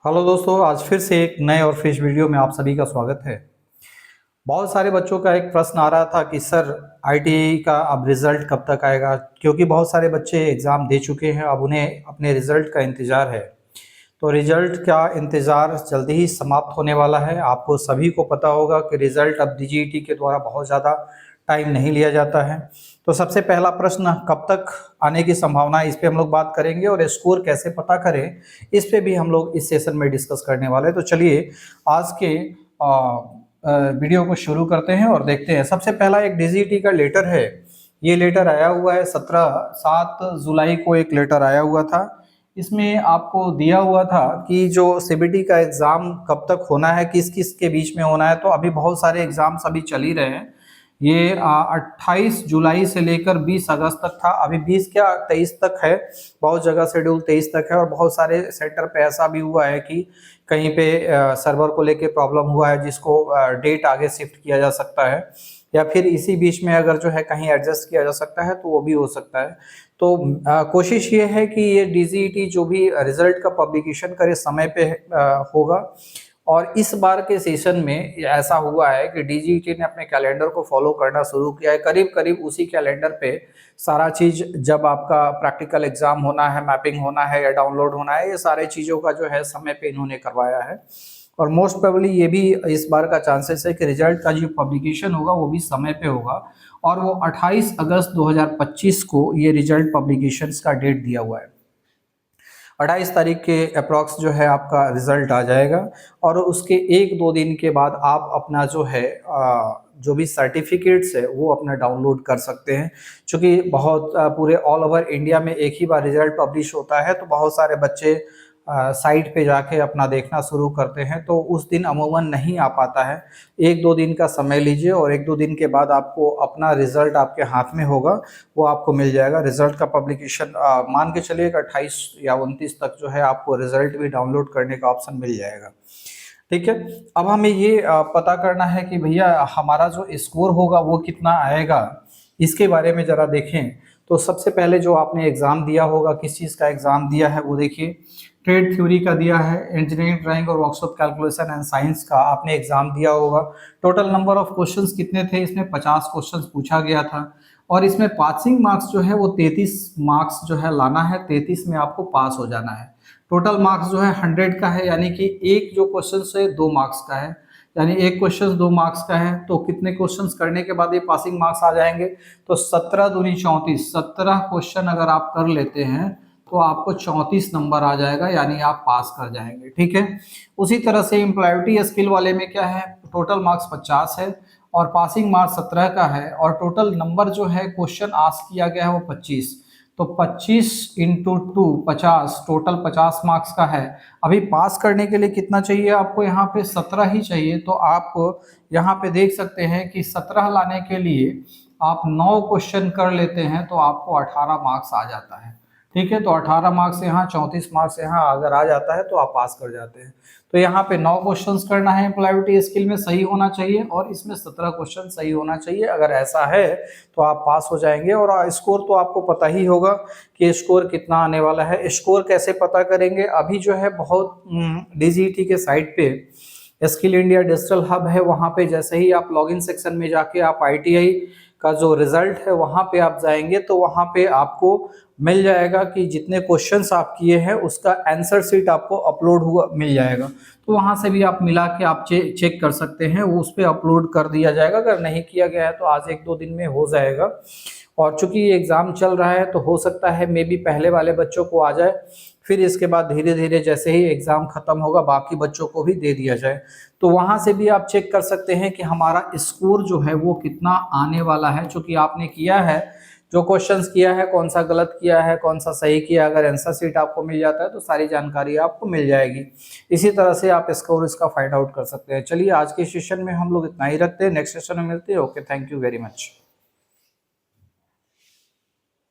Hello दोस्तों, आज फिर से एक नए और फ्रेश वीडियो में आप सभी का स्वागत है। बहुत सारे बच्चों का एक प्रश्न आ रहा था कि सर आईटीआई का अब रिज़ल्ट कब तक आएगा, क्योंकि बहुत सारे बच्चे एग्ज़ाम दे चुके हैं, अब उन्हें अपने रिज़ल्ट का इंतज़ार है। तो रिज़ल्ट का इंतज़ार जल्दी ही समाप्त होने वाला है। आपको सभी को पता होगा कि रिज़ल्ट अब डीजीईटी के द्वारा बहुत ज़्यादा टाइम नहीं लिया जाता है। तो सबसे पहला प्रश्न, कब तक आने की संभावना है, इस पे हम लोग बात करेंगे और स्कोर कैसे पता करें, इस पे भी हम लोग इस सेशन में डिस्कस करने वाले हैं। तो चलिए आज के वीडियो को शुरू करते हैं और देखते हैं। सबसे पहला एक डीजीईटी का लेटर है। ये लेटर आया हुआ है 7 जुलाई को एक लेटर आया हुआ था। इसमें आपको दिया हुआ था कि जो सीबीटी का एग्ज़ाम कब तक होना है, किस किस के बीच में होना है। तो अभी बहुत सारे एग्ज़ाम्स अभी चल ही रहे हैं। ये 28 जुलाई से लेकर 20 अगस्त तक था। अभी 20 क्या 23 तक है। बहुत जगह शेड्यूल 23 तक है और बहुत सारे सेंटर पे ऐसा भी हुआ है कि कहीं पे सर्वर को लेके प्रॉब्लम हुआ है, जिसको डेट आगे शिफ्ट किया जा सकता है, या फिर इसी बीच में अगर जो है कहीं एडजस्ट किया जा सकता है तो वो भी हो सकता है। तो कोशिश ये है कि ये डीजीईटी जो भी रिजल्ट का पब्लिकेशन करे समय पे होगा। और इस बार के सेशन में ऐसा हुआ है कि डीजीईटी ने अपने कैलेंडर को फॉलो करना शुरू किया है। करीब करीब उसी कैलेंडर पे सारा चीज, जब आपका प्रैक्टिकल एग्जाम होना है, मैपिंग होना है या डाउनलोड होना है, ये सारे चीजों का जो है समय पे इन्होंने करवाया है। और मोस्ट प्रोबेबली ये भी इस बार का चांसेस है कि रिजल्ट का जो पब्लिकेशन होगा वो भी समय पे होगा। और वो 28 अगस्त 2025 को ये रिजल्ट पब्लिकेशन का डेट दिया हुआ है। 28 तारीख के अप्रॉक्स जो है आपका रिजल्ट आ जाएगा। और उसके 1-2 दिन के बाद आप अपना जो है जो भी सर्टिफिकेट्स है वो अपना डाउनलोड कर सकते हैं। क्योंकि बहुत पूरे ऑल ओवर इंडिया में एक ही बार रिजल्ट पब्लिश होता है, तो बहुत सारे बच्चे साइट पे जाके अपना देखना शुरू करते हैं, तो उस दिन अमूमन नहीं आ पाता है। 1-2 दिन का समय लीजिए और 1-2 दिन के बाद आपको अपना रिजल्ट आपके हाथ में होगा, वो आपको मिल जाएगा। रिजल्ट का पब्लिकेशन मान के चलिए 28 या 29 तक जो है आपको रिजल्ट भी डाउनलोड करने का ऑप्शन मिल जाएगा। ठीक है। अब हमें ये पता करना है कि भैया हमारा जो स्कोर होगा वो कितना आएगा, इसके बारे में जरा देखें। तो सबसे पहले जो आपने एग्जाम दिया होगा, किस चीज़ का एग्जाम दिया है वो देखिए। ट्रेड थ्योरी का दिया है, इंजीनियरिंग ड्राइंग और वर्कशॉप कैलकुलेशन एंड साइंस का आपने एग्जाम दिया होगा। टोटल नंबर ऑफ क्वेश्चंस कितने थे, इसमें 50 क्वेश्चंस पूछा गया था। और इसमें पासिंग मार्क्स जो है वो 33 मार्क्स जो है लाना है, 33 में आपको पास हो जाना है। टोटल मार्क्स जो है 100 का है, यानी कि एक जो क्वेश्चन है 2 मार्क्स का है। यानी एक क्वेश्चन 2 मार्क्स का है, तो कितने क्वेश्चंस करने के बाद ये पासिंग मार्क्स आ जाएंगे। तो 17 दूनी 34, 17 क्वेश्चन अगर आप कर लेते हैं तो आपको 34 नंबर आ जाएगा, यानी आप पास कर जाएंगे। ठीक है। उसी तरह से एम्प्लॉयबिलिटी स्किल वाले में क्या है, टोटल मार्क्स 50 है और पासिंग मार्क्स 17 का है, और टोटल नंबर जो है क्वेश्चन आस्क किया गया है वो 25। तो 25 इंटू 2 50, टोटल 50 मार्क्स का है। अभी पास करने के लिए कितना चाहिए आपको, यहाँ पे 17 ही चाहिए। तो आप यहाँ पे देख सकते हैं कि 17 लाने के लिए आप 9 क्वेश्चन कर लेते हैं तो आपको 18 मार्क्स आ जाता है। ठीक है। तो 18 मार्क्स यहाँ, 34 मार्क्स यहाँ अगर आ जाता है तो आप पास कर जाते हैं। तो यहाँ पे 9 क्वेश्चंस करना है, एम्प्लॉयबिलिटी स्किल में सही होना चाहिए, और इसमें 17 क्वेश्चन सही होना चाहिए। अगर ऐसा है तो आप पास हो जाएंगे। और स्कोर तो आपको पता ही होगा कि स्कोर कितना आने वाला है। स्कोर कैसे पता करेंगे, अभी जो है बहुत डीजीईटी के साइट पे स्किल इंडिया डिजिटल हब है, वहाँ पे जैसे ही आप लॉगिन सेक्शन में जाके आप आईटीआई का जो रिजल्ट है वहाँ पे आप जाएंगे, तो वहाँ पे आपको मिल जाएगा कि जितने क्वेश्चंस आप किए हैं उसका आंसर शीट आपको अपलोड हुआ मिल जाएगा। तो वहाँ से भी आप मिला के आप चेक कर सकते हैं, वो उस पर अपलोड कर दिया जाएगा। अगर नहीं किया गया है तो आज 1-2 दिन में हो जाएगा। और चूंकि ये एग्ज़ाम चल रहा है तो हो सकता है मे बी पहले वाले बच्चों को आ जाए, फिर इसके बाद धीरे धीरे जैसे ही एग्ज़ाम ख़त्म होगा बाकी बच्चों को भी दे दिया जाए। तो वहाँ से भी आप चेक कर सकते हैं कि हमारा स्कोर जो है वो कितना आने वाला है। चूँकि आपने किया है, जो क्वेश्चंस किया है, कौन सा गलत किया है, कौन सा सही किया, अगर आंसर शीट आपको मिल जाता है तो सारी जानकारी आपको मिल जाएगी। इसी तरह से आप स्कोर इसका फाइंड आउट कर सकते हैं। चलिए आज के सेशन में हम लोग इतना ही रखते हैं, नेक्स्ट सेशन में मिलते हैं। Okay, thank you very much.